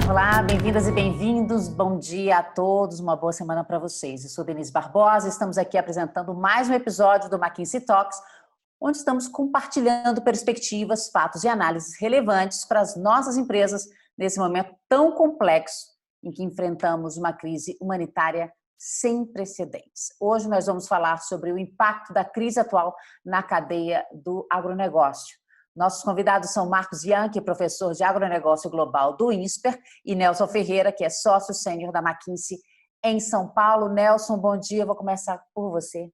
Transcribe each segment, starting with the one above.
Olá, bem-vindas e bem-vindos. Bom dia a todos, uma boa semana para vocês. Eu sou Denise Barbosa, estamos aqui apresentando mais um episódio do McKinsey Talks, onde estamos compartilhando perspectivas, fatos e análises relevantes para as nossas empresas nesse momento tão complexo em que enfrentamos uma crise humanitária sem precedentes. Hoje nós vamos falar sobre o impacto da crise atual na cadeia do agronegócio. Nossos convidados são Marcos Bianchi, professor de agronegócio global do INSPER, e Nelson Ferreira, que é sócio sênior da McKinsey em São Paulo. Nelson, bom dia, vou começar por você.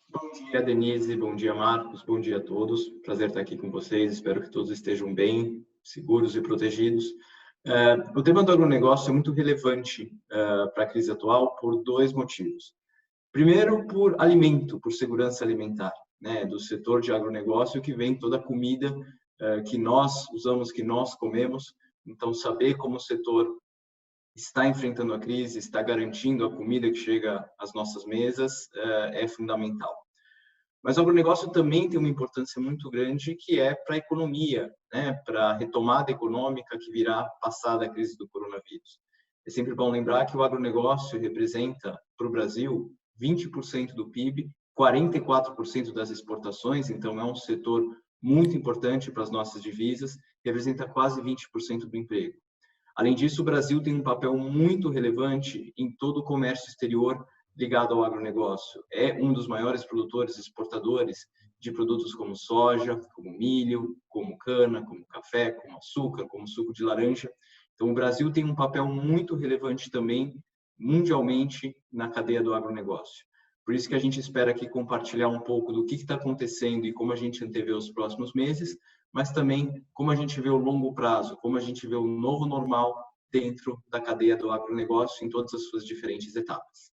Bom dia, Denise, bom dia, Marcos, bom dia a todos. Prazer estar aqui com vocês, espero que todos estejam bem, seguros e protegidos. O tema do agronegócio é muito relevante para a crise atual por dois motivos. Primeiro, por alimento, por segurança alimentar, né, do setor de agronegócio que vem toda a comida que nós usamos, que nós comemos. Então, saber como o setor está enfrentando a crise, está garantindo a comida que chega às nossas mesas é fundamental. Mas o agronegócio também tem uma importância muito grande que é para a economia, né, para a retomada econômica que virá passada a crise do coronavírus. É sempre bom lembrar que o agronegócio representa para o Brasil 20% do PIB, 44% das exportações, então é um setor muito importante para as nossas divisas, representa quase 20% do emprego. Além disso, o Brasil tem um papel muito relevante em todo o comércio exterior ligado ao agronegócio. É um dos maiores produtores e exportadores de produtos como soja, como milho, como cana, como café, como açúcar, como suco de laranja. Então, o Brasil tem um papel muito relevante também, mundialmente, na cadeia do agronegócio. Por isso que a gente espera aqui compartilhar um pouco do que está acontecendo e como a gente antevê os próximos meses, mas também como a gente vê o longo prazo, como a gente vê o novo normal dentro da cadeia do agronegócio em todas as suas diferentes etapas.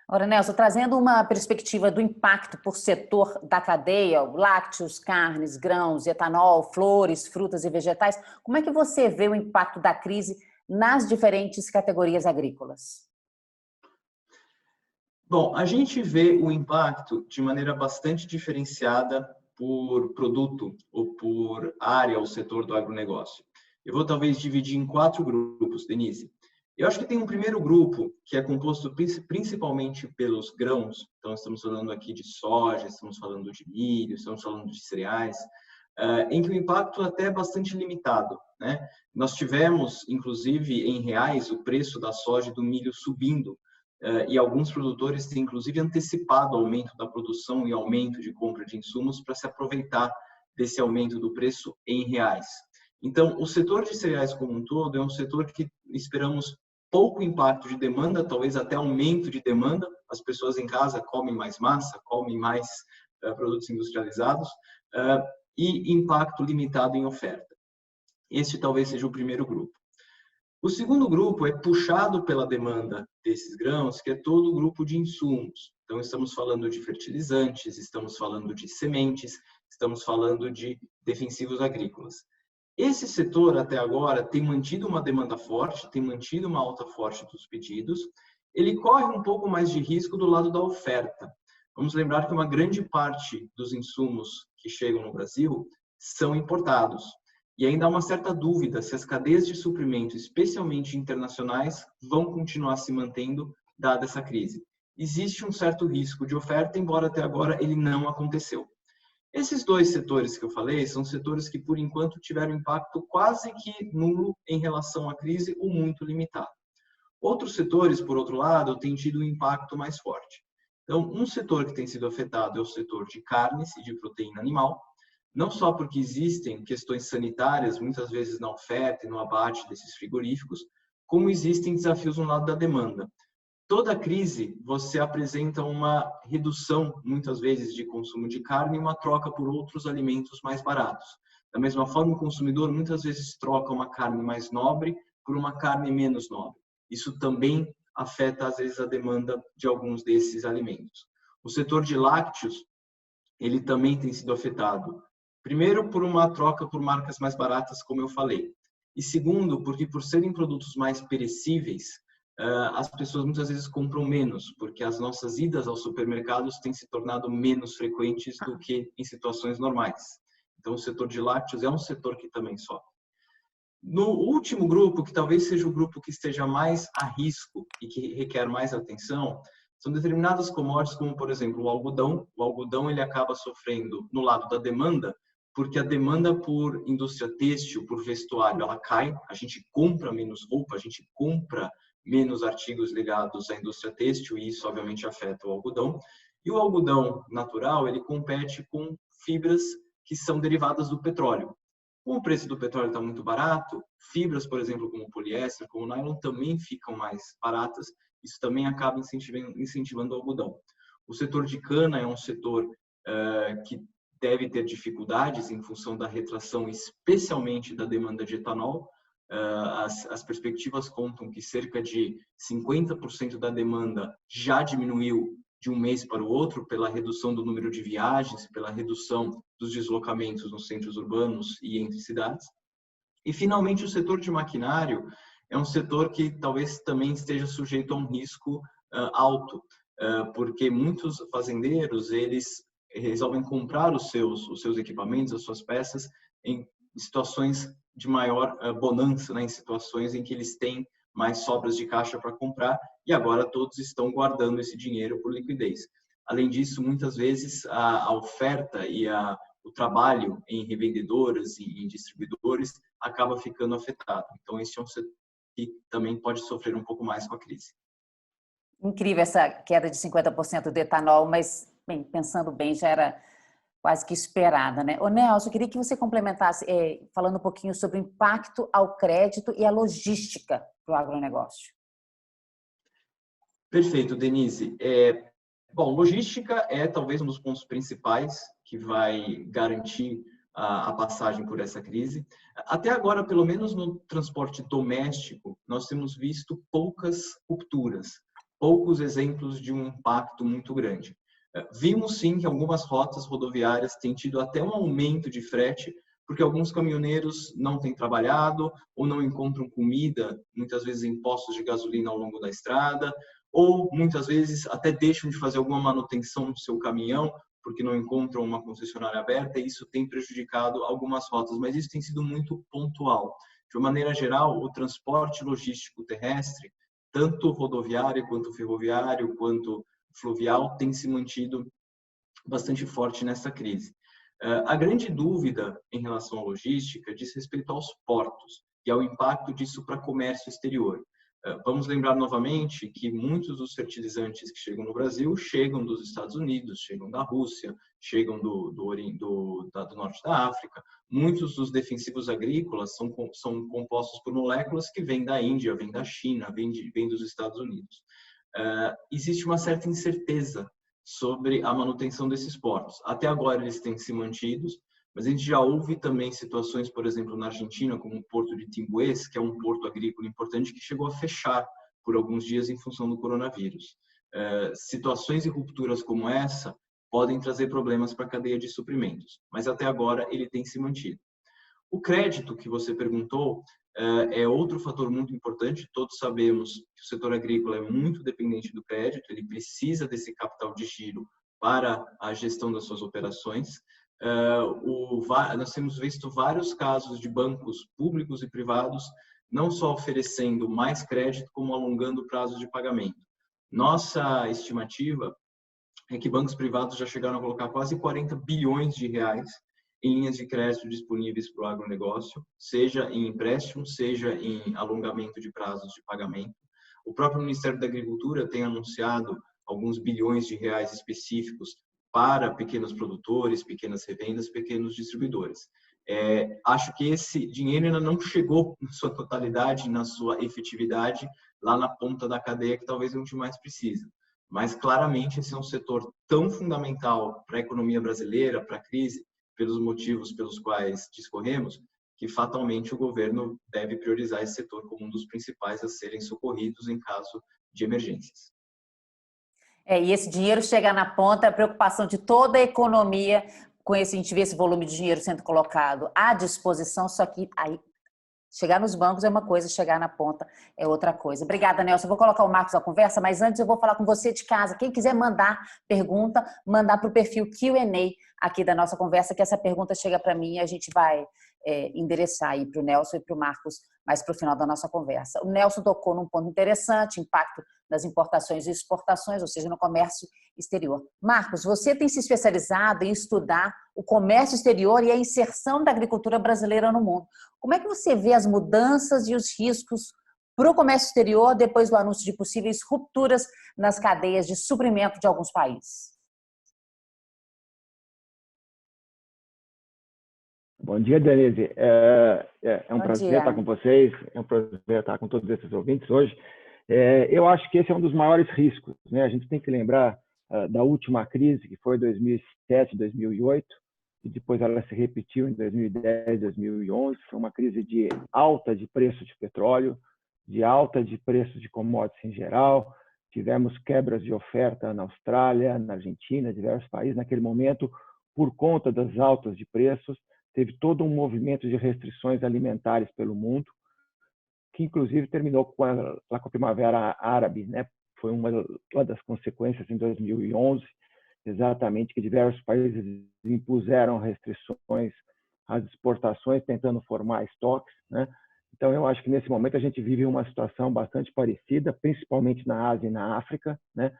Ora, Nelson, trazendo uma perspectiva do impacto por setor da cadeia, lácteos, carnes, grãos, etanol, flores, frutas e vegetais, como é que você vê o impacto da crise nas diferentes categorias agrícolas? Bom, a gente vê o impacto de maneira bastante diferenciada por produto ou por área ou setor do agronegócio. Eu vou talvez dividir em 4 grupos, Denise. Eu acho que tem um primeiro grupo que é composto principalmente pelos grãos. Então, estamos falando aqui de soja, estamos falando de milho, estamos falando de cereais, em que o impacto até é bastante limitado, né? Nós tivemos, inclusive, em reais, o preço da soja e do milho subindo, e alguns produtores têm, inclusive, antecipado o aumento da produção e aumento de compra de insumos para se aproveitar desse aumento do preço em reais. Então, o setor de cereais como um todo é um setor que esperamos pouco impacto de demanda, talvez até aumento de demanda. As pessoas em casa comem mais massa, comem mais produtos industrializados, e impacto limitado em oferta. Este talvez seja o primeiro grupo. O segundo grupo é puxado pela demanda desses grãos, que é todo o grupo de insumos. Então, estamos falando de fertilizantes, estamos falando de sementes, estamos falando de defensivos agrícolas. Esse setor, até agora, tem mantido uma demanda forte, tem mantido uma alta forte dos pedidos. Ele corre um pouco mais de risco do lado da oferta. Vamos lembrar que uma grande parte dos insumos que chegam no Brasil são importados. E ainda há uma certa dúvida se as cadeias de suprimento, especialmente internacionais, vão continuar se mantendo dada essa crise. Existe um certo risco de oferta, embora até agora ele não aconteceu. Esses dois setores que eu falei são setores que, por enquanto, tiveram impacto quase que nulo em relação à crise ou muito limitado. Outros setores, por outro lado, têm tido um impacto mais forte. Então, um setor que tem sido afetado é o setor de carnes e de proteína animal, não só porque existem questões sanitárias, muitas vezes na oferta e no abate desses frigoríficos, como existem desafios no lado da demanda. Toda crise, você apresenta uma redução, muitas vezes, de consumo de carne e uma troca por outros alimentos mais baratos. Da mesma forma, o consumidor muitas vezes troca uma carne mais nobre por uma carne menos nobre. Isso também afeta, às vezes, a demanda de alguns desses alimentos. O setor de lácteos, ele também tem sido afetado. Primeiro, por uma troca por marcas mais baratas, como eu falei. E segundo, porque por serem produtos mais perecíveis, as pessoas muitas vezes compram menos, porque as nossas idas aos supermercados têm se tornado menos frequentes do que em situações normais. Então, o setor de lácteos é um setor que também sofre. No último grupo, que talvez seja o grupo que esteja mais a risco e que requer mais atenção, são determinadas commodities, como, por exemplo, o algodão. O algodão ele acaba sofrendo no lado da demanda, porque a demanda por indústria têxtil, por vestuário, ela cai. A gente compra menos roupa, a gente compra menos artigos ligados à indústria têxtil, e isso, obviamente, afeta o algodão. E o algodão natural, ele compete com fibras que são derivadas do petróleo. Como o preço do petróleo está muito barato, fibras, por exemplo, como o poliéster, como o nylon, também ficam mais baratas. Isso também acaba incentivando o algodão. O setor de cana é um setor que deve ter dificuldades em função da retração, especialmente da demanda de etanol. As perspectivas contam que cerca de 50% da demanda já diminuiu de um mês para o outro pela redução do número de viagens, pela redução dos deslocamentos nos centros urbanos e entre cidades. E, finalmente, o setor de maquinário é um setor que talvez também esteja sujeito a um risco alto, porque muitos fazendeiros, eles resolvem comprar os seus equipamentos, as suas peças, em situações de maior bonança, né? Em situações em que eles têm mais sobras de caixa para comprar, e agora todos estão guardando esse dinheiro por liquidez. Além disso, muitas vezes a oferta e o trabalho em revendedoras e em distribuidores acaba ficando afetado. Então, esse é um setor que também pode sofrer um pouco mais com a crise. Incrível essa queda de 50% do etanol, mas, bem, pensando bem, já era quase que esperada, né? Ô, Nelson, eu queria que você complementasse, falando um pouquinho sobre o impacto ao crédito e à logística para o agronegócio. Perfeito, Denise. Bom, logística é talvez um dos pontos principais que vai garantir a passagem por essa crise. Até agora, pelo menos no transporte doméstico, nós temos visto poucas rupturas, poucos exemplos de um impacto muito grande. Vimos sim que algumas rotas rodoviárias têm tido até um aumento de frete, porque alguns caminhoneiros não têm trabalhado ou não encontram comida, muitas vezes em postos de gasolina ao longo da estrada, ou muitas vezes até deixam de fazer alguma manutenção no seu caminhão, porque não encontram uma concessionária aberta, e isso tem prejudicado algumas rotas, mas isso tem sido muito pontual. De uma maneira geral, o transporte logístico terrestre, tanto rodoviário quanto ferroviário, quanto fluvial, tem se mantido bastante forte nessa crise. A grande dúvida em relação à logística diz respeito aos portos e ao impacto disso para comércio exterior. Vamos lembrar novamente que muitos dos fertilizantes que chegam no Brasil chegam dos Estados Unidos, chegam da Rússia, chegam do norte da África. Muitos dos defensivos agrícolas são compostos por moléculas que vêm da Índia, vêm da China, vêm dos Estados Unidos. Existe uma certa incerteza sobre a manutenção desses portos. Até agora eles têm se mantidos, mas a gente já houve também situações, por exemplo, na Argentina, como o porto de Timbués, que é um porto agrícola importante, que chegou a fechar por alguns dias em função do coronavírus. Situações e rupturas como essa podem trazer problemas para a cadeia de suprimentos, mas até agora ele tem se mantido. O crédito que você perguntou é outro fator muito importante. Todos sabemos que o setor agrícola é muito dependente do crédito, ele precisa desse capital de giro para a gestão das suas operações. Nós temos visto vários casos de bancos públicos e privados não só oferecendo mais crédito, como alongando prazos de pagamento. Nossa estimativa é que bancos privados já chegaram a colocar quase 40 bilhões de reais em linhas de crédito disponíveis para o agronegócio, seja em empréstimo, seja em alongamento de prazos de pagamento. O próprio Ministério da Agricultura tem anunciado alguns bilhões de reais específicos para pequenos produtores, pequenas revendas, pequenos distribuidores. Acho que esse dinheiro ainda não chegou na sua totalidade, na sua efetividade, lá na ponta da cadeia, que talvez a gente mais precisa. Mas, claramente, esse é um setor tão fundamental para a economia brasileira, para a crise, pelos motivos pelos quais discorremos, que fatalmente o governo deve priorizar esse setor como um dos principais a serem socorridos em caso de emergências. E esse dinheiro chegar na ponta, a preocupação de toda a economia, com esse, a gente vê esse volume de dinheiro sendo colocado à disposição, só que aí chegar nos bancos é uma coisa, chegar na ponta é outra coisa. Obrigada, Nelson. Eu vou colocar o Marcos na conversa, mas antes eu vou falar com você de casa. Quem quiser mandar pergunta, mandar para o perfil Q&A aqui da nossa conversa, que essa pergunta chega para mim e a gente vai endereçar aí para o Nelson e para o Marcos mais para o final da nossa conversa. O Nelson tocou num ponto interessante, impacto das importações e exportações, ou seja, no comércio exterior. Marcos, você tem se especializado em estudar o comércio exterior e a inserção da agricultura brasileira no mundo. Como é que você vê as mudanças e os riscos para o comércio exterior depois do anúncio de possíveis rupturas nas cadeias de suprimento de alguns países? Bom dia, Denise. É um prazer estar com vocês, é um prazer estar com todos esses ouvintes hoje. Eu acho que esse é um dos maiores riscos, né? A gente tem que lembrar da última crise, que foi 2007, 2008, e depois ela se repetiu em 2010, 2011. Foi uma crise de alta de preço de petróleo, de alta de preço de commodities em geral. Tivemos quebras de oferta na Austrália, na Argentina, diversos países. Naquele momento, por conta das altas de preços, teve todo um movimento de restrições alimentares pelo mundo, que inclusive terminou com a Primavera Árabe, né? Foi uma das consequências em 2011, exatamente, que diversos países impuseram restrições às exportações, tentando formar estoques, né? Então, eu acho que nesse momento a gente vive uma situação bastante parecida, principalmente na Ásia e na África, né?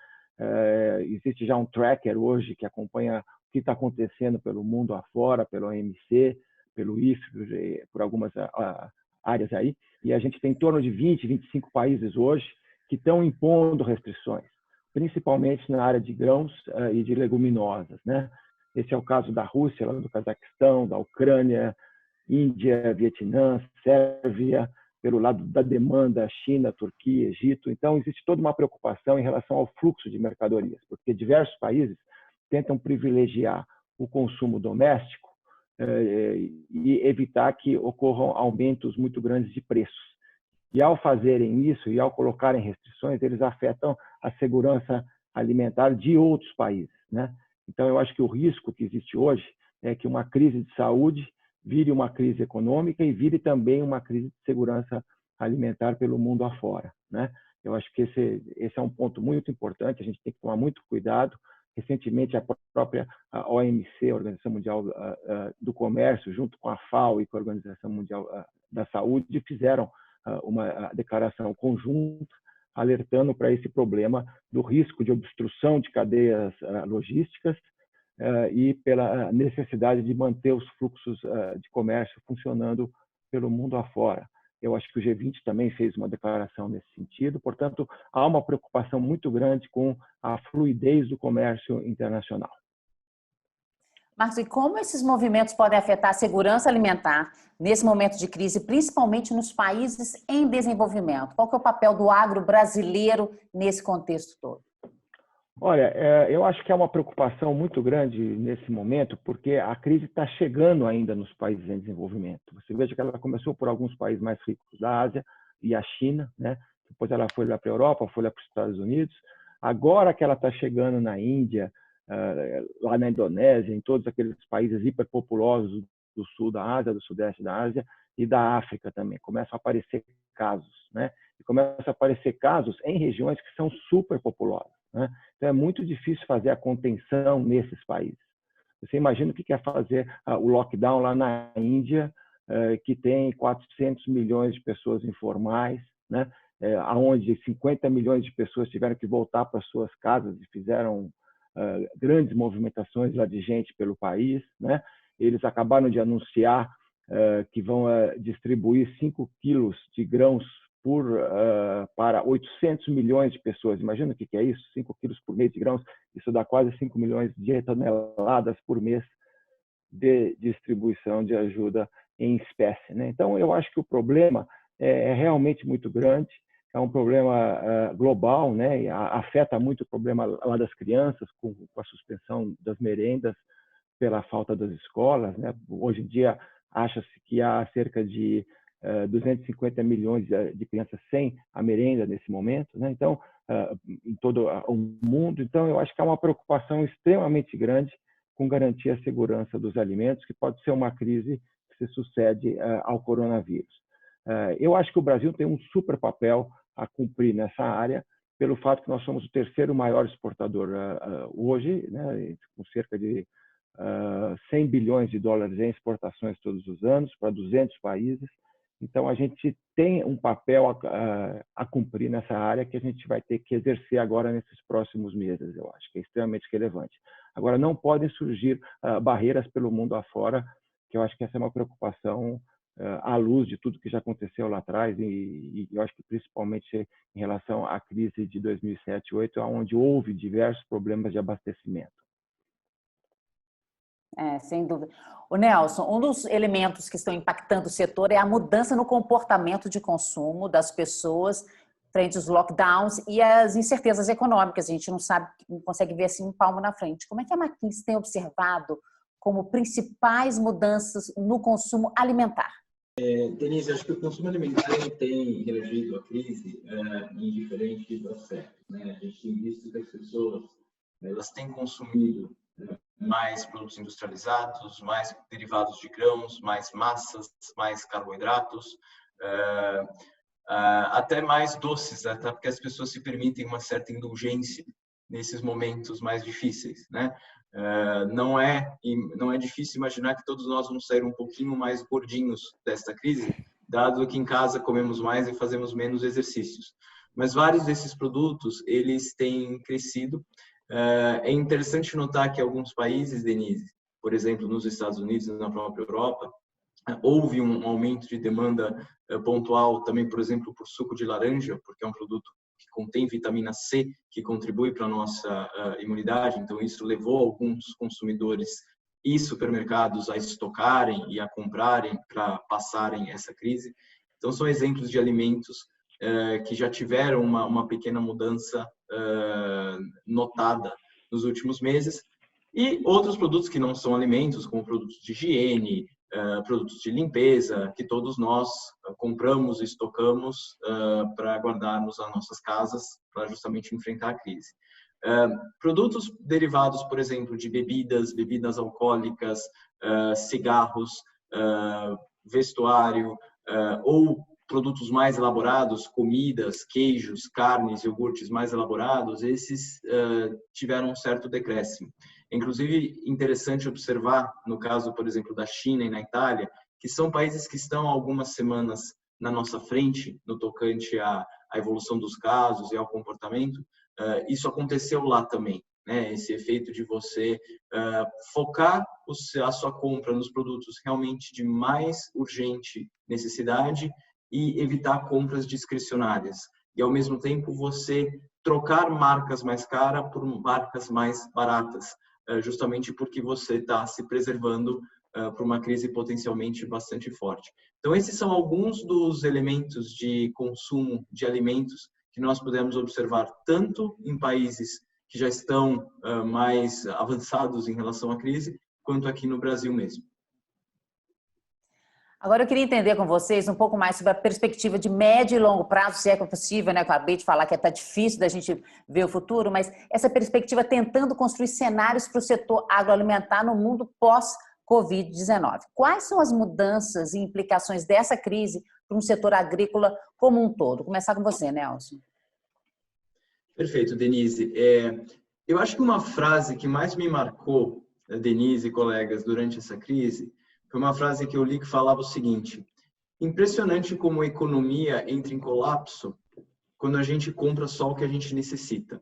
Existe já um tracker hoje que acompanha que está acontecendo pelo mundo afora, pelo OMC, pelo IFE, por algumas áreas aí, e a gente tem em torno de 20, 25 países hoje que estão impondo restrições, principalmente na área de grãos e de leguminosas, né? Esse é o caso da Rússia, do Cazaquistão, da Ucrânia, Índia, Vietnã, Sérvia, pelo lado da demanda, China, Turquia, Egito. Então, existe toda uma preocupação em relação ao fluxo de mercadorias, porque diversos países tentam privilegiar o consumo doméstico e evitar que ocorram aumentos muito grandes de preços. E ao fazerem isso e ao colocarem restrições, eles afetam a segurança alimentar de outros países, né? Então, eu acho que o risco que existe hoje é que uma crise de saúde vire uma crise econômica e vire também uma crise de segurança alimentar pelo mundo afora, né? Eu acho que esse é um ponto muito importante, a gente tem que tomar muito cuidado. Recentemente, a própria OMC, a Organização Mundial do Comércio, junto com a FAO e com a Organização Mundial da Saúde, fizeram uma declaração conjunta alertando para esse problema do risco de obstrução de cadeias logísticas e pela necessidade de manter os fluxos de comércio funcionando pelo mundo afora. Eu acho que o G20 também fez uma declaração nesse sentido. Portanto, há uma preocupação muito grande com a fluidez do comércio internacional. Marcos, e como esses movimentos podem afetar a segurança alimentar nesse momento de crise, principalmente nos países em desenvolvimento? Qual que é o papel do agro brasileiro nesse contexto todo? Olha, eu acho que é uma preocupação muito grande nesse momento, porque a crise está chegando ainda nos países em desenvolvimento. Você veja que ela começou por alguns países mais ricos da Ásia e a China, né? Depois ela foi lá para a Europa, foi lá para os Estados Unidos. Agora que ela está chegando na Índia, lá na Indonésia, em todos aqueles países hiperpopulosos do sul da Ásia, do sudeste da Ásia e da África também. Começam a aparecer casos, né? E começam a aparecer casos em regiões que são superpopulosas, né? Então, é muito difícil fazer a contenção nesses países. Você imagina o que é fazer o lockdown lá na Índia, que tem 400 milhões de pessoas informais, né? Onde 50 milhões de pessoas tiveram que voltar para suas casas e fizeram grandes movimentações lá de gente pelo país, né? Eles acabaram de anunciar que vão distribuir 5 quilos de grãos para 800 milhões de pessoas. Imagina o que é isso? 5 quilos por mês de grãos, isso dá quase 5 milhões de toneladas por mês de distribuição de ajuda em espécie, né? Então, eu acho que o problema é realmente muito grande, é um problema global, né? E afeta muito o problema lá das crianças, com a suspensão das merendas pela falta das escolas, né? Hoje em dia, acha-se que há cerca de 250 milhões de crianças sem a merenda nesse momento, né? Então, em todo o mundo. Então, eu acho que há uma preocupação extremamente grande com garantir a segurança dos alimentos, que pode ser uma crise que se sucede ao coronavírus. Eu acho que o Brasil tem um super papel a cumprir nessa área, pelo fato que nós somos o terceiro maior exportador hoje, né? Com cerca de 100 bilhões de dólares em exportações todos os anos para 200 países. Então, a gente tem um papel a cumprir nessa área que a gente vai ter que exercer agora nesses próximos meses, eu acho que é extremamente relevante. Agora, não podem surgir barreiras pelo mundo afora, que eu acho que essa é uma preocupação à luz de tudo que já aconteceu lá atrás e eu acho que principalmente em relação à crise de 2007 e 2008, onde houve diversos problemas de abastecimento. Sem dúvida. O Nelson, um dos elementos que estão impactando o setor é a mudança no comportamento de consumo das pessoas frente aos lockdowns e as incertezas econômicas. A gente não sabe, não consegue ver assim um palmo na frente. Como é que a McKinsey tem observado como principais mudanças no consumo alimentar? Denise, acho que o consumo alimentar tem reagido à crise em diferentes aspectos, né? A gente tem visto que as pessoas elas têm consumido mais produtos industrializados, mais derivados de grãos, mais massas, mais carboidratos, até mais doces, até porque as pessoas se permitem uma certa indulgência nesses momentos mais difíceis, né? Não é difícil imaginar que todos nós vamos sair um pouquinho mais gordinhos desta crise, dado que em casa comemos mais e fazemos menos exercícios. Mas vários desses produtos, eles têm crescido. É interessante notar que alguns países, Denise, por exemplo, nos Estados Unidos e na própria Europa, houve um aumento de demanda pontual também, por exemplo, por suco de laranja, porque é um produto que contém vitamina C, que contribui para a nossa imunidade. Então, isso levou alguns consumidores e supermercados a estocarem e a comprarem para passarem essa crise. Então, são exemplos de alimentos que já tiveram uma pequena mudança notada nos últimos meses. E outros produtos que não são alimentos, como produtos de higiene, produtos de limpeza, que todos nós compramos e estocamos para guardarmos nas nossas casas, para justamente enfrentar a crise. Produtos derivados, por exemplo, de bebidas alcoólicas, cigarros, vestuário ou produtos mais elaborados, comidas, queijos, carnes, iogurtes mais elaborados, esses tiveram um certo decréscimo. Inclusive, interessante observar, no caso, por exemplo, da China e na Itália, que são países que estão há algumas semanas na nossa frente, no tocante à evolução dos casos e ao comportamento. Isso aconteceu lá também, né? Esse efeito de você focar a sua compra nos produtos realmente de mais urgente necessidade e evitar compras discricionárias. E, ao mesmo tempo, você trocar marcas mais caras por marcas mais baratas, justamente porque você está se preservando para uma crise potencialmente bastante forte. Então, esses são alguns dos elementos de consumo de alimentos que nós podemos observar tanto em países que já estão mais avançados em relação à crise, quanto aqui no Brasil mesmo. Agora eu queria entender com vocês um pouco mais sobre a perspectiva de médio e longo prazo, se é que é possível, né? Eu acabei de falar que está difícil da gente ver o futuro, mas essa perspectiva tentando construir cenários para o setor agroalimentar no mundo pós-Covid-19. Quais são as mudanças e implicações dessa crise para um setor agrícola como um todo? Vou começar com você, Nelson. Perfeito, Denise. Eu acho que uma frase que mais me marcou, Denise e colegas, durante essa crise, foi uma frase que eu li que falava o seguinte: impressionante como a economia entra em colapso quando a gente compra só o que a gente necessita.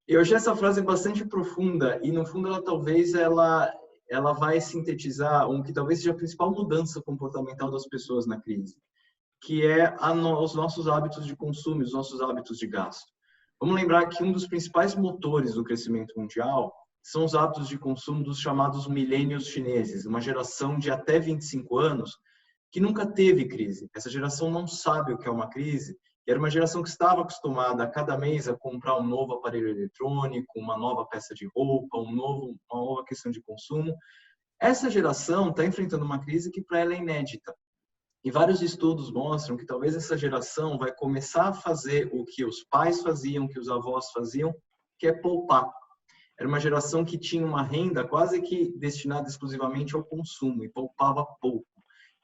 Eu achei essa frase bastante profunda e, no fundo, ela vai sintetizar que talvez seja a principal mudança comportamental das pessoas na crise, que é os nossos hábitos de consumo, os nossos hábitos de gasto. Vamos lembrar que um dos principais motores do crescimento mundial são os hábitos de consumo dos chamados milênios chineses, uma geração de até 25 anos que nunca teve crise. Essa geração não sabe o que é uma crise, e era uma geração que estava acostumada a cada mês a comprar um novo aparelho eletrônico, uma nova peça de roupa, uma nova questão de consumo. Essa geração está enfrentando uma crise que para ela é inédita. E vários estudos mostram que talvez essa geração vai começar a fazer o que os pais faziam, que os avós faziam, que é poupar. Era uma geração que tinha uma renda quase que destinada exclusivamente ao consumo e poupava pouco.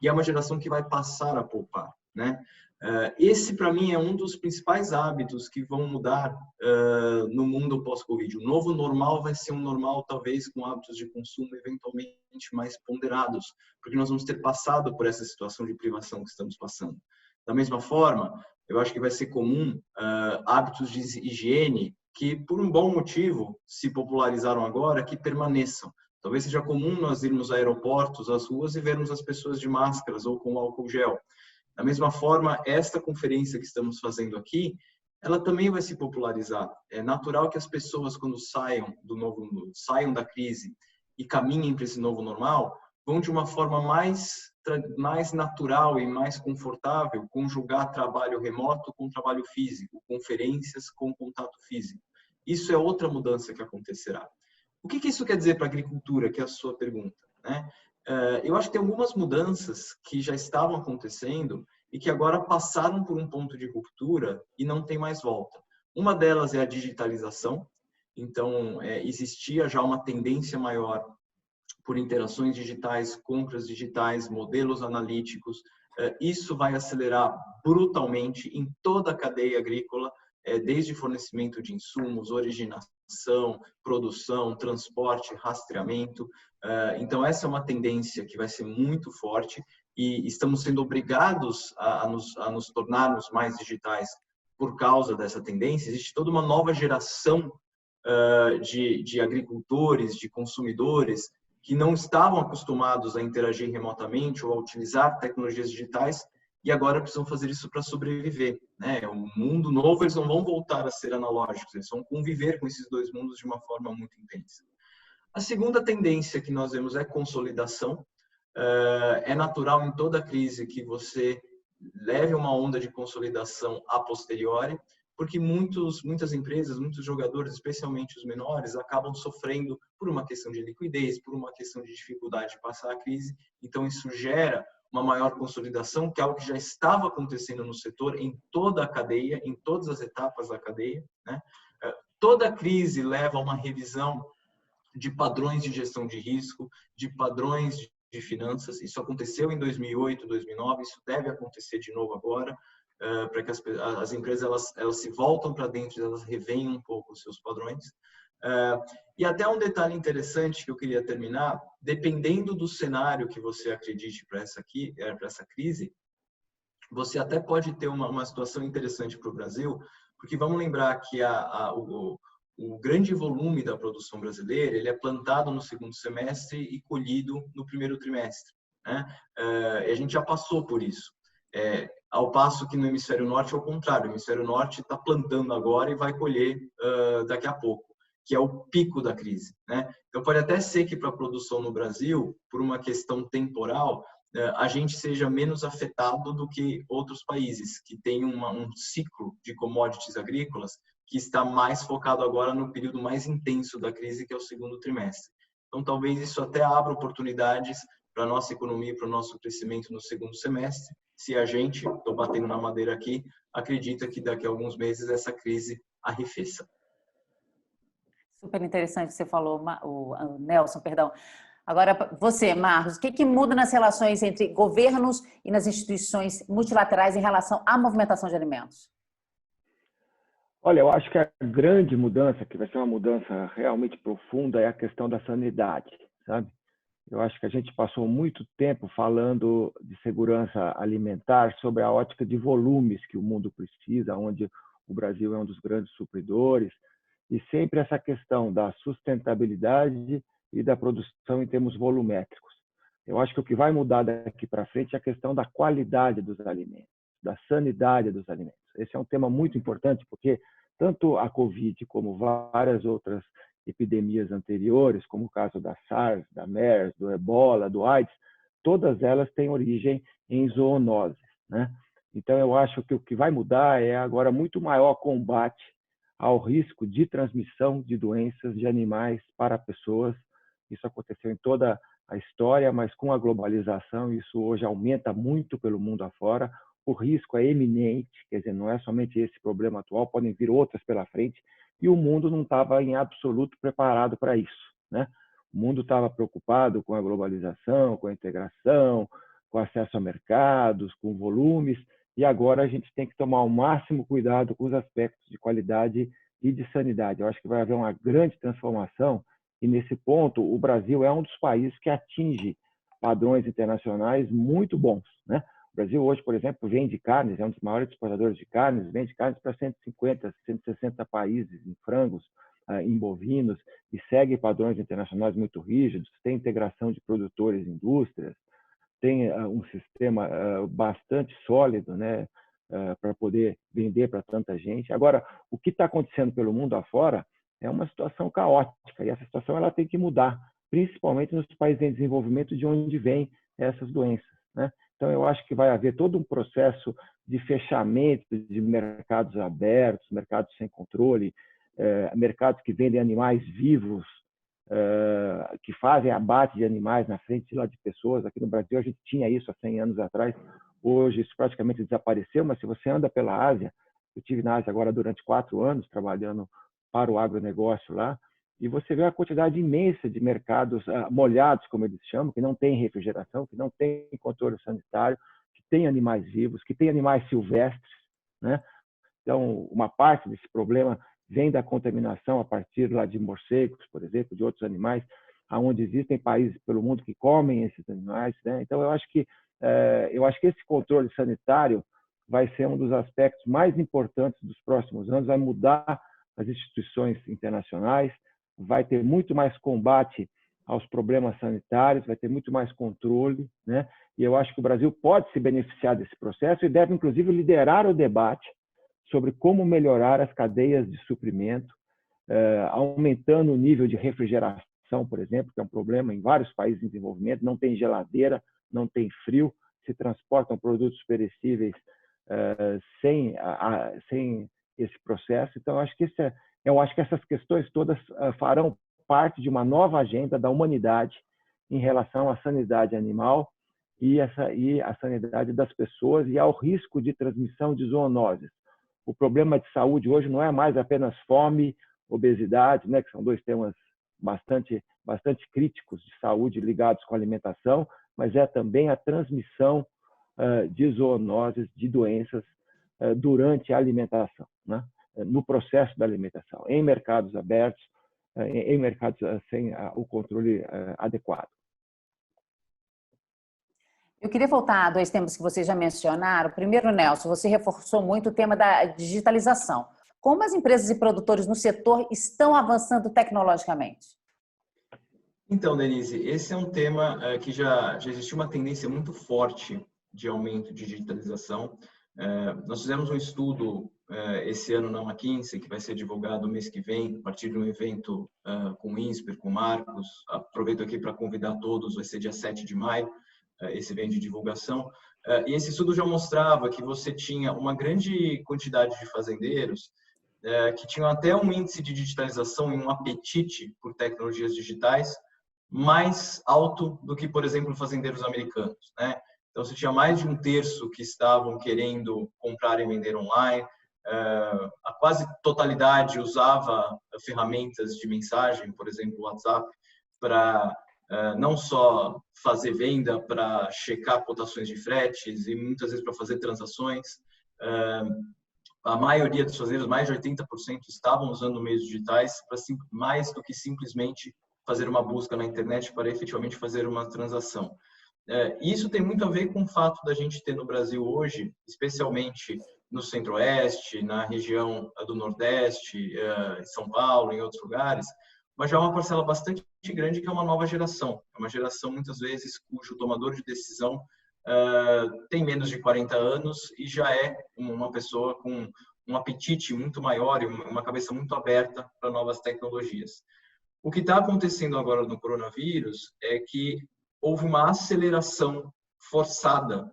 E é uma geração que vai passar a poupar, né? Esse, para mim, é um dos principais hábitos que vão mudar no mundo pós-Covid. O novo normal vai ser um normal, talvez, com hábitos de consumo eventualmente mais ponderados, porque nós vamos ter passado por essa situação de privação que estamos passando. Da mesma forma, eu acho que vai ser comum hábitos de higiene que, por um bom motivo, se popularizaram agora, que permaneçam. Talvez seja comum nós irmos a aeroportos, às ruas e vermos as pessoas de máscaras ou com álcool gel. Da mesma forma, esta conferência que estamos fazendo aqui, ela também vai se popularizar. É natural que as pessoas, quando saiam da crise e caminhem para esse novo normal, vão de uma forma mais natural e mais confortável conjugar trabalho remoto com trabalho físico, conferências com contato físico. Isso é outra mudança que acontecerá. O que isso quer dizer para a agricultura, que é a sua pergunta, né? Eu acho que tem algumas mudanças que já estavam acontecendo e que agora passaram por um ponto de ruptura e não tem mais volta. Uma delas é a digitalização. Então, existia já uma tendência maior por interações digitais, compras digitais, modelos analíticos. Isso vai acelerar brutalmente em toda a cadeia agrícola, desde fornecimento de insumos, originação, produção, transporte, rastreamento. Então, essa é uma tendência que vai ser muito forte e estamos sendo obrigados a nos tornarmos mais digitais por causa dessa tendência. Existe toda uma nova geração de agricultores, de consumidores, que não estavam acostumados a interagir remotamente ou a utilizar tecnologias digitais e agora precisam fazer isso para sobreviver, né? O mundo novo, eles não vão voltar a ser analógicos, eles vão conviver com esses dois mundos de uma forma muito intensa. A segunda tendência que nós vemos é consolidação. É natural em toda crise que você leve uma onda de consolidação a posteriori, porque muitas empresas, muitos jogadores, especialmente os menores, acabam sofrendo por uma questão de liquidez, por uma questão de dificuldade de passar a crise. Então, isso gera uma maior consolidação, que é algo que já estava acontecendo no setor, em toda a cadeia, em todas as etapas da cadeia, né? Toda crise leva a uma revisão de padrões de gestão de risco, de padrões de finanças. Isso aconteceu em 2008, 2009, isso deve acontecer de novo agora, para que as empresas elas se voltam para dentro, elas reveem um pouco os seus padrões. E até um detalhe interessante que eu queria terminar, dependendo do cenário que você acredite para essa crise, você até pode ter uma situação interessante para o Brasil, porque vamos lembrar que o grande volume da produção brasileira ele é plantado no segundo semestre e colhido no primeiro trimestre, né? A gente já passou por isso. Ao passo que no hemisfério norte é o contrário. O hemisfério norte está plantando agora e vai colher daqui a pouco, que é o pico da crise, né? Então pode até ser que para a produção no Brasil, por uma questão temporal, a gente seja menos afetado do que outros países que têm um ciclo de commodities agrícolas que está mais focado agora no período mais intenso da crise, que é o segundo trimestre. Então, talvez isso até abra oportunidades para a nossa economia e para o nosso crescimento no segundo semestre, se a gente, estou batendo na madeira aqui, acredita que daqui a alguns meses essa crise arrefeça. Super interessante o que você falou, o Nelson, perdão. Agora, você, Marcos, o que muda nas relações entre governos e nas instituições multilaterais em relação à movimentação de alimentos? Olha, eu acho que a grande mudança, que vai ser uma mudança realmente profunda, é a questão da sanidade, sabe? Eu acho que a gente passou muito tempo falando de segurança alimentar sobre a ótica de volumes que o mundo precisa, onde o Brasil é um dos grandes supridores, e sempre essa questão da sustentabilidade e da produção em termos volumétricos. Eu acho que o que vai mudar daqui para frente é a questão da qualidade dos alimentos, da sanidade dos alimentos. Esse é um tema muito importante, porque tanto a Covid como várias outras epidemias anteriores, como o caso da SARS, da MERS, do Ebola, do AIDS, todas elas têm origem em zoonoses, né? Então, eu acho que o que vai mudar é agora muito maior combate ao risco de transmissão de doenças de animais para pessoas. Isso aconteceu em toda a história, mas com a globalização, isso hoje aumenta muito pelo mundo afora. O risco é eminente, quer dizer, não é somente esse problema atual, podem vir outras pela frente, e o mundo não estava em absoluto preparado para isso, né? O mundo estava preocupado com a globalização, com a integração, com acesso a mercados, com volumes, e agora a gente tem que tomar o máximo cuidado com os aspectos de qualidade e de sanidade. Eu acho que vai haver uma grande transformação e, nesse ponto, o Brasil é um dos países que atinge padrões internacionais muito bons, né? O Brasil hoje, por exemplo, vende carnes, é um dos maiores exportadores de carnes, vende carnes para 150, 160 países, em frangos, em bovinos, e segue padrões internacionais muito rígidos, tem integração de produtores e indústrias, tem um sistema bastante sólido, né, para poder vender para tanta gente. Agora, o que está acontecendo pelo mundo afora é uma situação caótica, e essa situação ela tem que mudar, principalmente nos países em desenvolvimento, de onde vêm essas doenças, né? Então, eu acho que vai haver todo um processo de fechamento de mercados abertos, mercados sem controle, mercados que vendem animais vivos, que fazem abate de animais na frente lá de pessoas. Aqui no Brasil a gente tinha isso há 100 anos atrás, hoje isso praticamente desapareceu, mas se você anda pela Ásia, eu estive na Ásia agora durante 4 anos, trabalhando para o agronegócio lá, e você vê uma quantidade imensa de mercados molhados, como eles chamam, que não tem refrigeração, que não tem controle sanitário, que tem animais vivos, que tem animais silvestres, né? Então, uma parte desse problema vem da contaminação a partir lá de morcegos, por exemplo, de outros animais, onde existem países pelo mundo que comem esses animais, né? Então, eu acho que esse controle sanitário vai ser um dos aspectos mais importantes dos próximos anos, vai mudar as instituições internacionais, vai ter muito mais combate aos problemas sanitários, vai ter muito mais controle, né? E eu acho que o Brasil pode se beneficiar desse processo e deve, inclusive, liderar o debate sobre como melhorar as cadeias de suprimento, aumentando o nível de refrigeração, por exemplo, que é um problema em vários países em desenvolvimento, não tem geladeira, não tem frio, se transportam produtos perecíveis sem esse processo. Então, eu acho que essas questões todas farão parte de uma nova agenda da humanidade em relação à sanidade animal e à sanidade das pessoas e ao risco de transmissão de zoonoses. O problema de saúde hoje não é mais apenas fome, obesidade, né, que são 2 temas bastante críticos de saúde ligados com a alimentação, mas é também a transmissão de zoonoses, de doenças durante a alimentação, né? No processo da alimentação, em mercados abertos, em mercados sem o controle adequado. Eu queria voltar a 2 temas que vocês já mencionaram. Primeiro, Nelson, você reforçou muito o tema da digitalização. Como as empresas e produtores no setor estão avançando tecnologicamente? Então, Denise, esse é um tema que já existiu uma tendência muito forte de aumento de digitalização. Nós fizemos um estudo esse ano na McKinsey, que vai ser divulgado no mês que vem, a partir de um evento com o INSPER, com o Marcos. Aproveito aqui para convidar todos, vai ser dia 7 de maio, esse evento de divulgação. E esse estudo já mostrava que você tinha uma grande quantidade de fazendeiros que tinham até um índice de digitalização e um apetite por tecnologias digitais mais alto do que, por exemplo, fazendeiros americanos, né? Então, você tinha mais de 1/3 que estavam querendo comprar e vender online. A quase totalidade usava ferramentas de mensagem, por exemplo, o WhatsApp, para não só fazer venda, para checar cotações de fretes e muitas vezes para fazer transações. A maioria dos fazendeiros, mais de 80%, estavam usando meios digitais para mais do que simplesmente fazer uma busca na internet para efetivamente fazer uma transação. Isso tem muito a ver com o fato da gente ter no Brasil hoje, especialmente no Centro-Oeste, na região do Nordeste, em São Paulo, em outros lugares, mas já é uma parcela bastante grande que é uma nova geração. É uma geração, muitas vezes, cujo tomador de decisão tem menos de 40 anos e já é uma pessoa com um apetite muito maior e uma cabeça muito aberta para novas tecnologias. O que está acontecendo agora no coronavírus é que houve uma aceleração forçada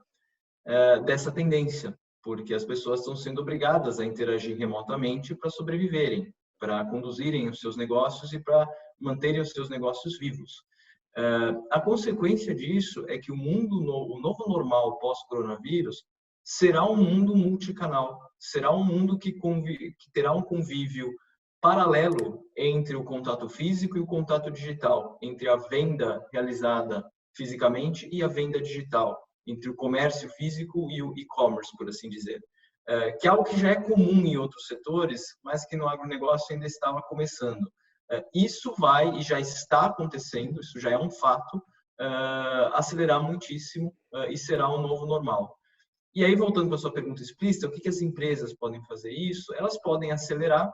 dessa tendência, porque as pessoas estão sendo obrigadas a interagir remotamente para sobreviverem, para conduzirem os seus negócios e para manterem os seus negócios vivos. A consequência disso é que o novo normal pós-coronavírus será um mundo multicanal, será um mundo que terá um convívio paralelo entre o contato físico e o contato digital, entre a venda realizada fisicamente e a venda digital. entre o comércio físico e o e-commerce, por assim dizer, que é algo que já é comum em outros setores, mas que no agronegócio ainda estava começando. Isso vai e já está acontecendo, isso já é um fato, acelerar muitíssimo e será o novo normal. E aí, voltando para a sua pergunta explícita, o que as empresas podem fazer isso? Elas podem acelerar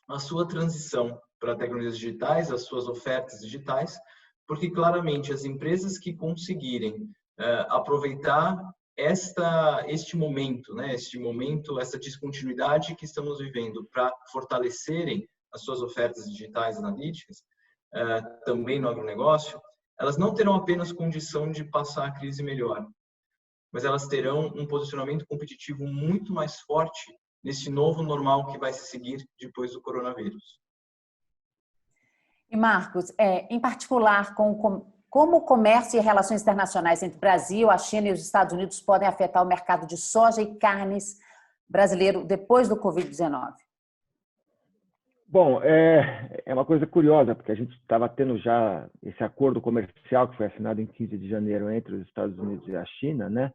a sua transição para tecnologias digitais, as suas ofertas digitais, porque claramente as empresas que conseguirem aproveitar este momento, né, essa descontinuidade que estamos vivendo para fortalecerem as suas ofertas digitais analíticas, também no agronegócio, elas não terão apenas condição de passar a crise melhor, mas elas terão um posicionamento competitivo muito mais forte nesse novo normal que vai se seguir depois do coronavírus. E Marcos, em particular, como o comércio e relações internacionais entre o Brasil, a China e os Estados Unidos podem afetar o mercado de soja e carnes brasileiro depois do Covid-19? Bom, é uma coisa curiosa, porque a gente estava tendo já esse acordo comercial que foi assinado em 15 de janeiro entre os Estados Unidos e a China, né?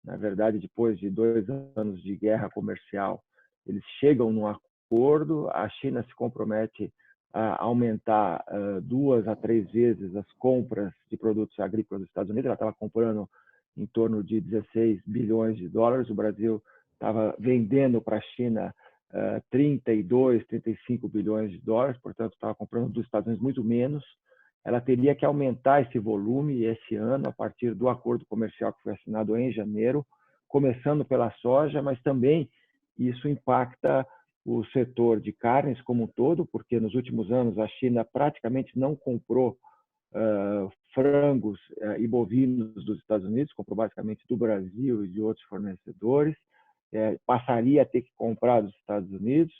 Na verdade, depois de 2 anos de guerra comercial, eles chegam num acordo, a China se compromete a aumentar 2 a 3 vezes as compras de produtos agrícolas dos Estados Unidos. Ela estava comprando em torno de 16 bilhões de dólares, o Brasil estava vendendo para a China 32, 35 bilhões de dólares, portanto, estava comprando dos Estados Unidos muito menos. Ela teria que aumentar esse volume esse ano, a partir do acordo comercial que foi assinado em janeiro, começando pela soja, mas também isso impacta o setor de carnes como um todo, porque nos últimos anos a China praticamente não comprou frangos e bovinos dos Estados Unidos, comprou basicamente do Brasil e de outros fornecedores. Passaria a ter que comprar dos Estados Unidos,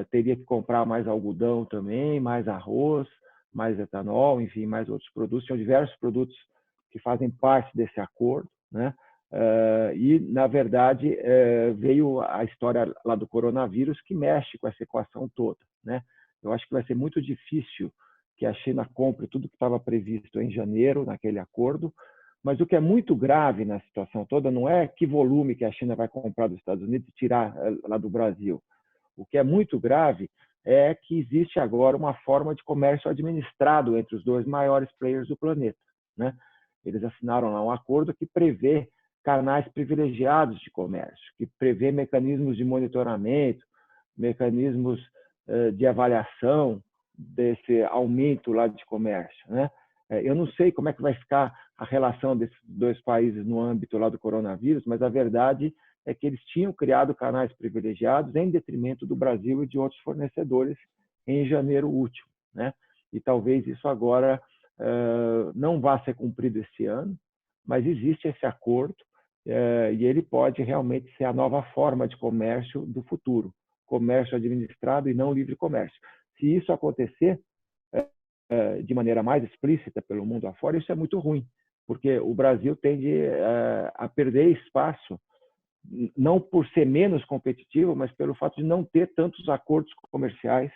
teria que comprar mais algodão também, mais arroz, mais etanol, enfim, mais outros produtos. São diversos produtos que fazem parte desse acordo, né? E, na verdade, veio a história lá do coronavírus que mexe com essa equação toda, né? Eu acho que vai ser muito difícil que a China compre tudo que estava previsto em janeiro, naquele acordo, mas o que é muito grave na situação toda não é que volume que a China vai comprar dos Estados Unidos e tirar lá do Brasil. O que é muito grave é que existe agora uma forma de comércio administrado entre os 2 maiores players do planeta, né? Eles assinaram lá um acordo que prevê canais privilegiados de comércio, que prevê mecanismos de monitoramento, mecanismos de avaliação desse aumento lá de comércio, né? Eu não sei como é que vai ficar a relação desses 2 países no âmbito lá do coronavírus, mas a verdade é que eles tinham criado canais privilegiados em detrimento do Brasil e de outros fornecedores em janeiro último, né? E talvez isso agora não vá ser cumprido esse ano, mas existe esse acordo e ele pode realmente ser a nova forma de comércio do futuro, comércio administrado e não livre comércio. Se isso acontecer de maneira mais explícita pelo mundo afora, isso é muito ruim, porque o Brasil tende a perder espaço, não por ser menos competitivo, mas pelo fato de não ter tantos acordos comerciais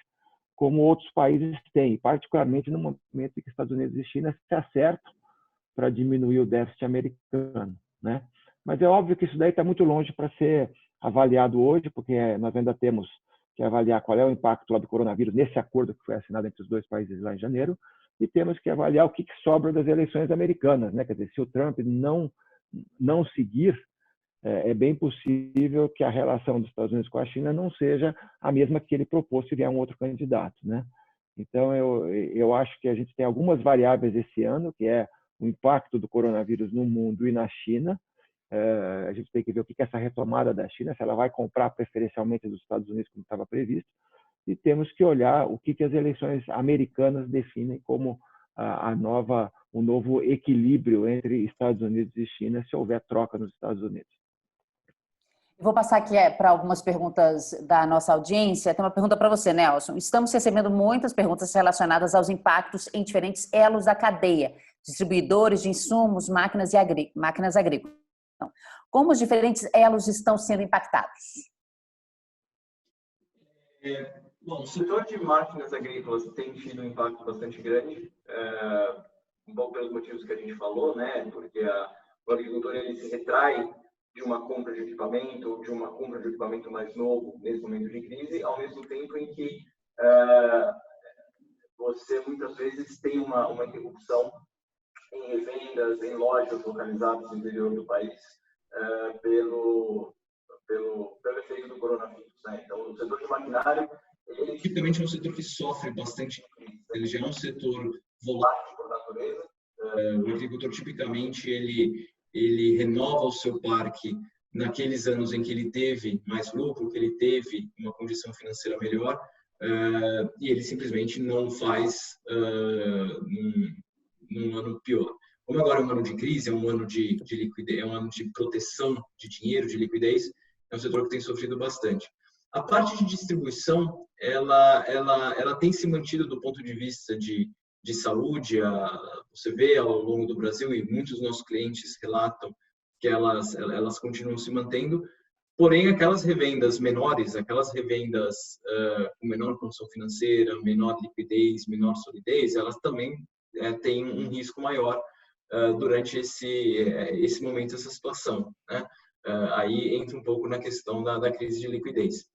como outros países têm, particularmente no momento em que Estados Unidos e China se acertam para diminuir o déficit americano, né? Mas é óbvio que isso daí está muito longe para ser avaliado hoje, porque nós ainda temos que avaliar qual é o impacto lá do coronavírus nesse acordo que foi assinado entre os 2 países lá em janeiro, e temos que avaliar o que sobra das eleições americanas, né? Quer dizer, se o Trump não seguir, é bem possível que a relação dos Estados Unidos com a China não seja a mesma que ele propôs se vier um outro candidato, né? Então, eu acho que a gente tem algumas variáveis esse ano, que é o impacto do coronavírus no mundo e na China. A gente tem que ver o que é essa retomada da China, se ela vai comprar preferencialmente dos Estados Unidos como estava previsto, e temos que olhar o que as eleições americanas definem como o novo equilíbrio entre Estados Unidos e China, se houver troca nos Estados Unidos. Vou passar aqui para algumas perguntas da nossa audiência. Tem uma pergunta para você, Nelson. Estamos recebendo muitas perguntas relacionadas aos impactos em diferentes elos da cadeia, distribuidores de insumos, máquinas agrícolas. Então, como os diferentes elos estão sendo impactados? Bom, o setor de máquinas agrícolas tem tido um impacto bastante grande, um pouco pelos motivos que a gente falou, né? Porque o agricultor ele se retrai de uma compra de equipamento, de uma compra de equipamento mais novo nesse momento de crise, ao mesmo tempo em que você muitas vezes tem uma interrupção em revendas, em lojas localizadas no interior do país, pelo efeito do coronavírus, né? Então, o setor de maquinário, ele tipicamente é um setor que sofre bastante crise. Ele já é um setor volátil por natureza. O agricultor, tipicamente, ele renova o seu parque naqueles anos em que ele teve mais lucro, que ele teve uma condição financeira melhor, e ele simplesmente não faz num ano pior. Como agora é um ano de crise, é um ano de liquidez, é um ano de proteção de dinheiro, de liquidez, é um setor que tem sofrido bastante. A parte de distribuição, ela tem se mantido do ponto de vista de saúde. Você vê ao longo do Brasil, e muitos dos nossos clientes relatam que elas continuam se mantendo, porém aquelas revendas menores, aquelas revendas com menor condição financeira, menor liquidez, menor solidez, elas também têm um risco maior durante esse momento, essa situação, né? Aí entra um pouco na questão da crise de liquidez.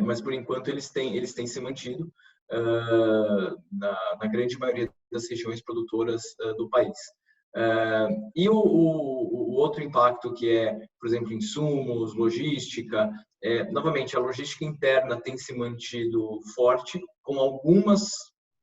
Mas, por enquanto, eles têm se mantido na grande maioria das regiões produtoras do país. E o outro impacto, que é, por exemplo, insumos, logística, novamente, a logística interna tem se mantido forte, com algumas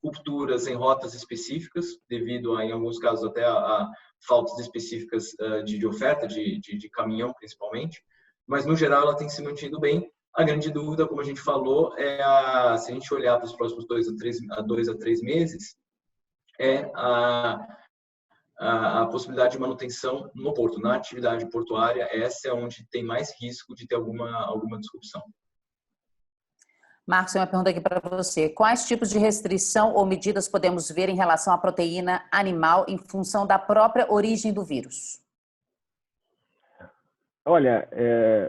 rupturas em rotas específicas, devido a, em alguns casos, até a faltas específicas de oferta, de caminhão, principalmente, mas, no geral, ela tem se mantido bem. A grande dúvida, como a gente falou, se a gente olhar para os próximos 2 a 3 meses, é a possibilidade de manutenção no porto, na atividade portuária. Essa é onde tem mais risco de ter alguma disrupção. Marcos, tem uma pergunta aqui para você. Quais tipos de restrição ou medidas podemos ver em relação à proteína animal em função da própria origem do vírus? Olha,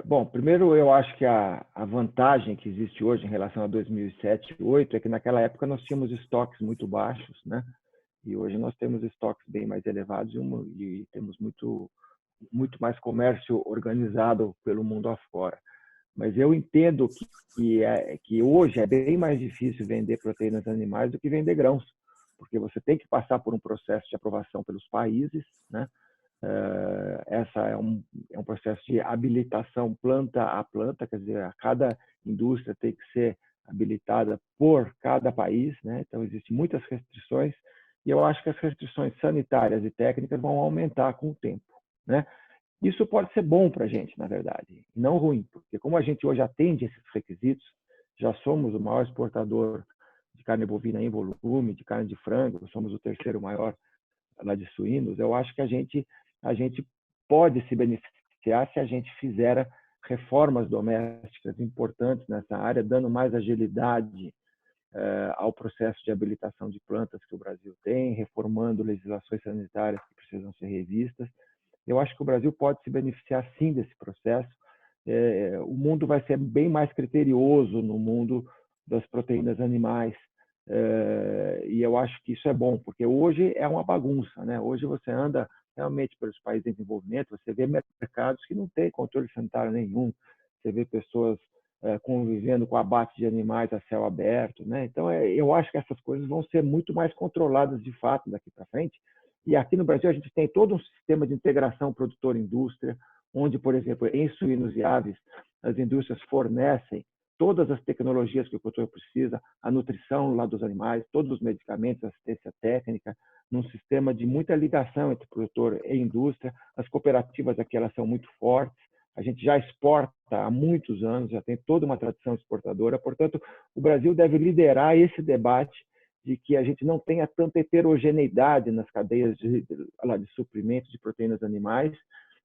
bom, primeiro eu acho que a vantagem que existe hoje em relação a 2007 e 2008 é que naquela época nós tínhamos estoques muito baixos, né? E hoje nós temos estoques bem mais elevados e temos muito mais comércio organizado pelo mundo afora. Mas eu entendo que hoje é bem mais difícil vender proteínas animais do que vender grãos, porque você tem que passar por um processo de aprovação pelos países, né? Essa é um processo de habilitação planta a planta, quer dizer, cada indústria tem que ser habilitada por cada país, né? Então existem muitas restrições e eu acho que as restrições sanitárias e técnicas vão aumentar com o tempo, né? Isso pode ser bom para a gente, na verdade, não ruim, porque como a gente hoje atende esses requisitos, já somos o maior exportador de carne bovina em volume, de carne de frango, somos o terceiro maior lá de suínos. Eu acho que a gente pode se beneficiar se a gente fizer reformas domésticas importantes nessa área, dando mais agilidade ao processo de habilitação de plantas que o Brasil tem, reformando legislações sanitárias que precisam ser revistas. Eu acho que o Brasil pode se beneficiar sim desse processo. O mundo vai ser bem mais criterioso no mundo das proteínas animais, e eu acho que isso é bom, porque hoje é uma bagunça, né? Hoje você anda realmente pelos países em desenvolvimento, você vê mercados que não têm controle sanitário nenhum, você vê pessoas convivendo com abate de animais a céu aberto, né? Então, eu acho que essas coisas vão ser muito mais controladas de fato daqui para frente. E aqui no Brasil a gente tem todo um sistema de integração produtor-indústria, onde, por exemplo, em suínos e aves, as indústrias fornecem todas as tecnologias que o produtor precisa, a nutrição lá dos animais, todos os medicamentos, assistência técnica, num sistema de muita ligação entre produtor e indústria. As cooperativas aqui elas são muito fortes, a gente já exporta há muitos anos, já tem toda uma tradição exportadora, portanto, o Brasil deve liderar esse debate de que a gente não tenha tanta heterogeneidade nas cadeias de suprimentos de proteínas animais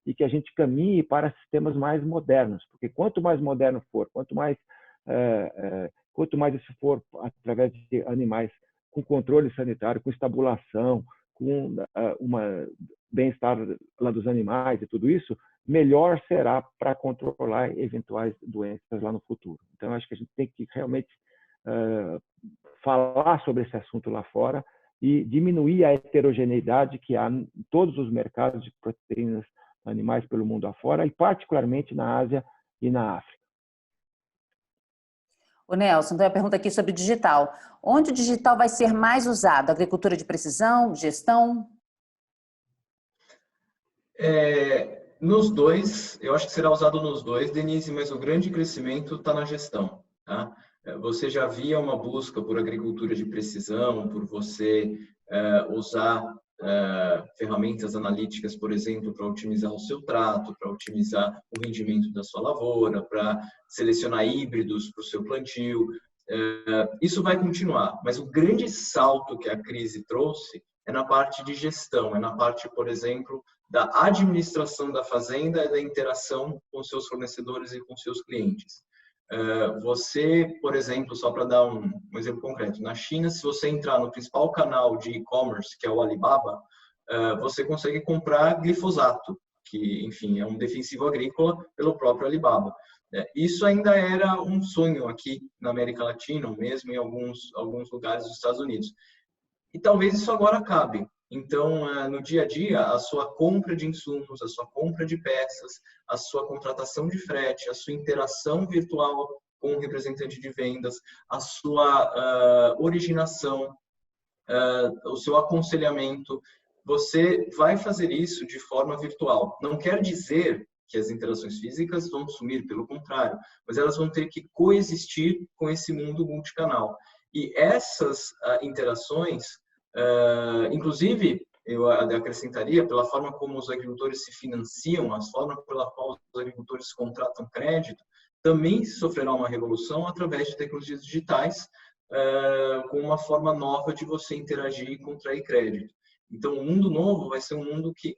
e que a gente caminhe para sistemas mais modernos, porque quanto mais moderno for, quanto mais isso for através de animais com controle sanitário, com estabulação, com bem-estar lá dos animais e tudo isso, melhor será para controlar eventuais doenças lá no futuro. Então, acho que a gente tem que realmente falar sobre esse assunto lá fora, e diminuir a heterogeneidade que há em todos os mercados de proteínas animais pelo mundo afora, e particularmente na Ásia e na África. O Nelson, tem uma pergunta aqui sobre digital. Onde o digital vai ser mais usado? Agricultura de precisão, gestão? Nos dois, eu acho que será usado nos dois, Denise, mas o grande crescimento está na gestão. Tá? Você já via uma busca por agricultura de precisão, por você usar ferramentas analíticas, por exemplo, para otimizar o seu trato, para otimizar o rendimento da sua lavoura, para selecionar híbridos para o seu plantio. Isso vai continuar, mas o grande salto que a crise trouxe é na parte de gestão, é na parte, por exemplo, da administração da fazenda e da interação com seus fornecedores e com seus clientes. Você, por exemplo, só para dar um exemplo concreto, na China, se você entrar no principal canal de e-commerce, que é o Alibaba, você consegue comprar glifosato, que, enfim, é um defensivo agrícola pelo próprio Alibaba. Isso ainda era um sonho aqui na América Latina, ou mesmo em alguns lugares dos Estados Unidos. E talvez isso agora acabe. Então, no dia a dia, a sua compra de insumos, a sua compra de peças, a sua contratação de frete, a sua interação virtual com o representante de vendas, a sua originação, o seu aconselhamento, você vai fazer isso de forma virtual. Não quer dizer que as interações físicas vão sumir, pelo contrário, mas elas vão ter que coexistir com esse mundo multicanal. E essas interações, inclusive, eu acrescentaria, pela forma como os agricultores se financiam, a forma pela qual os agricultores contratam crédito, também sofrerá uma revolução através de tecnologias digitais, com uma forma nova de você interagir e contrair crédito. Então, o mundo novo vai ser um mundo que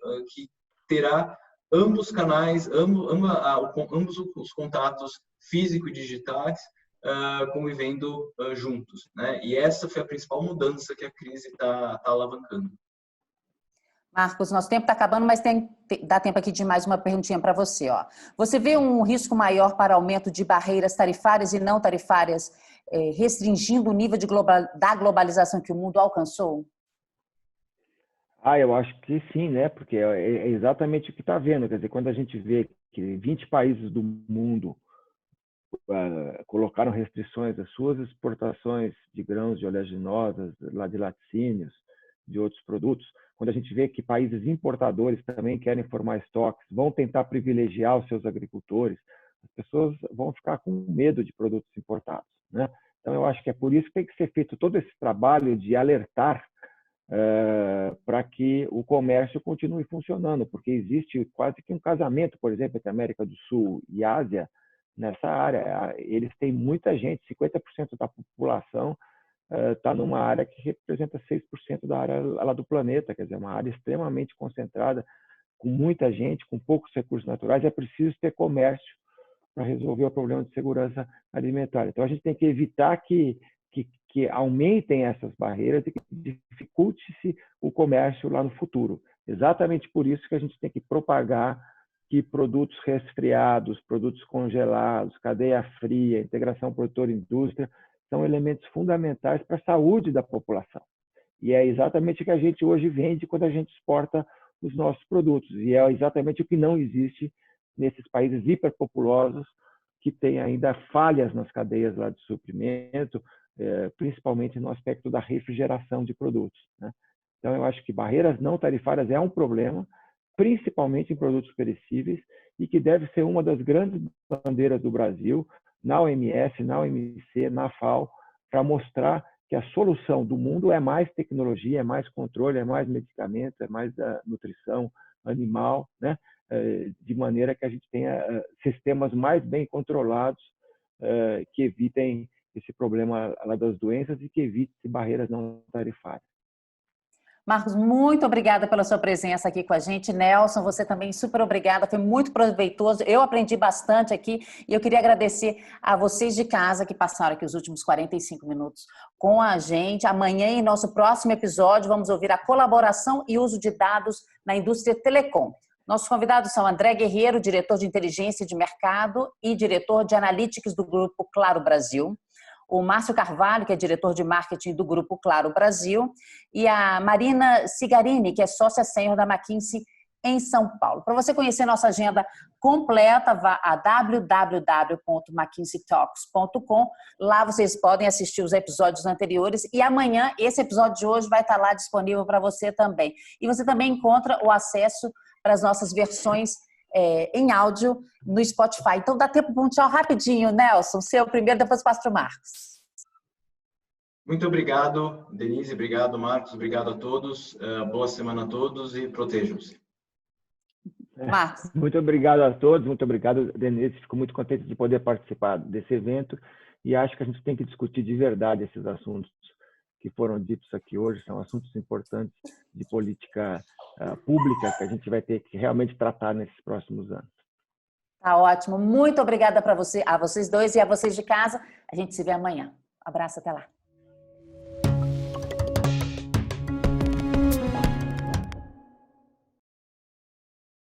terá ambos os canais, ambos os contatos físico e digitais convivendo juntos, né? E essa foi a principal mudança que a crise está alavancando. Marcos, nosso tempo está acabando, mas dá tempo aqui de mais uma perguntinha para você. Ó. Você vê um risco maior para aumento de barreiras tarifárias e não tarifárias, restringindo o nível da globalização que o mundo alcançou? Eu acho que sim, né? Porque é exatamente o que está vendo. Quer dizer, quando a gente vê que 20 países do mundo colocaram restrições às suas exportações de grãos, de oleaginosas, de laticínios, de outros produtos, quando a gente vê que países importadores também querem formar estoques, vão tentar privilegiar os seus agricultores, as pessoas vão ficar com medo de produtos importados, né? Então, eu acho que é por isso que tem que ser feito todo esse trabalho de alertar para que o comércio continue funcionando, porque existe quase que um casamento, por exemplo, entre a América do Sul e Ásia nessa área. Eles têm muita gente, 50% da população está numa área que representa 6% da área lá do planeta, quer dizer, uma área extremamente concentrada, com muita gente, com poucos recursos naturais. É preciso ter comércio para resolver o problema de segurança alimentar. Então, a gente tem que evitar que aumentem essas barreiras e que dificulte-se o comércio lá no futuro. Exatamente por isso que a gente tem que propagar que produtos resfriados, produtos congelados, cadeia fria, integração produtor-indústria são elementos fundamentais para a saúde da população. E é exatamente o que a gente hoje vende quando a gente exporta os nossos produtos. E é exatamente o que não existe nesses países hiperpopulosos que têm ainda falhas nas cadeias lá de suprimento, principalmente no aspecto da refrigeração de produtos, né? Então, eu acho que barreiras não tarifárias é um problema, principalmente em produtos perecíveis, e que deve ser uma das grandes bandeiras do Brasil, na OMS, na OMC, na FAO, para mostrar que a solução do mundo é mais tecnologia, é mais controle, é mais medicamento, é mais nutrição animal, né? De maneira que a gente tenha sistemas mais bem controlados que evitem esse problema lá das doenças e que evite barreiras não tarifárias. Marcos, muito obrigada pela sua presença aqui com a gente. Nelson, você também super obrigada, foi muito proveitoso. Eu aprendi bastante aqui e eu queria agradecer a vocês de casa que passaram aqui os últimos 45 minutos com a gente. Amanhã, em nosso próximo episódio, vamos ouvir a colaboração e uso de dados na indústria telecom. Nossos convidados são André Guerreiro, diretor de inteligência de mercado e diretor de analytics do grupo Claro Brasil. o Márcio Carvalho, que é diretor de marketing do Grupo Claro Brasil, e a Marina Cigarini, que é sócia sênior da McKinsey em São Paulo. Para você conhecer nossa agenda completa, vá a www.mckinseytalks.com. Lá vocês podem assistir os episódios anteriores e amanhã esse episódio de hoje vai estar lá disponível para você também. E você também encontra o acesso para as nossas versões em áudio no Spotify. Então dá tempo para um tchau rapidinho, Nelson, seu primeiro, depois passo para o Marcos. Muito obrigado, Denise, obrigado, Marcos, obrigado a todos, boa semana a todos e protejam-se. Marcos. Muito obrigado a todos, muito obrigado, Denise, fico muito contente de poder participar desse evento e acho que a gente tem que discutir de verdade esses assuntos que foram ditos aqui hoje, são assuntos importantes de política pública que a gente vai ter que realmente tratar nesses próximos anos. Tá ótimo. Muito obrigada a vocês dois e a vocês de casa. A gente se vê amanhã. Um abraço, até lá.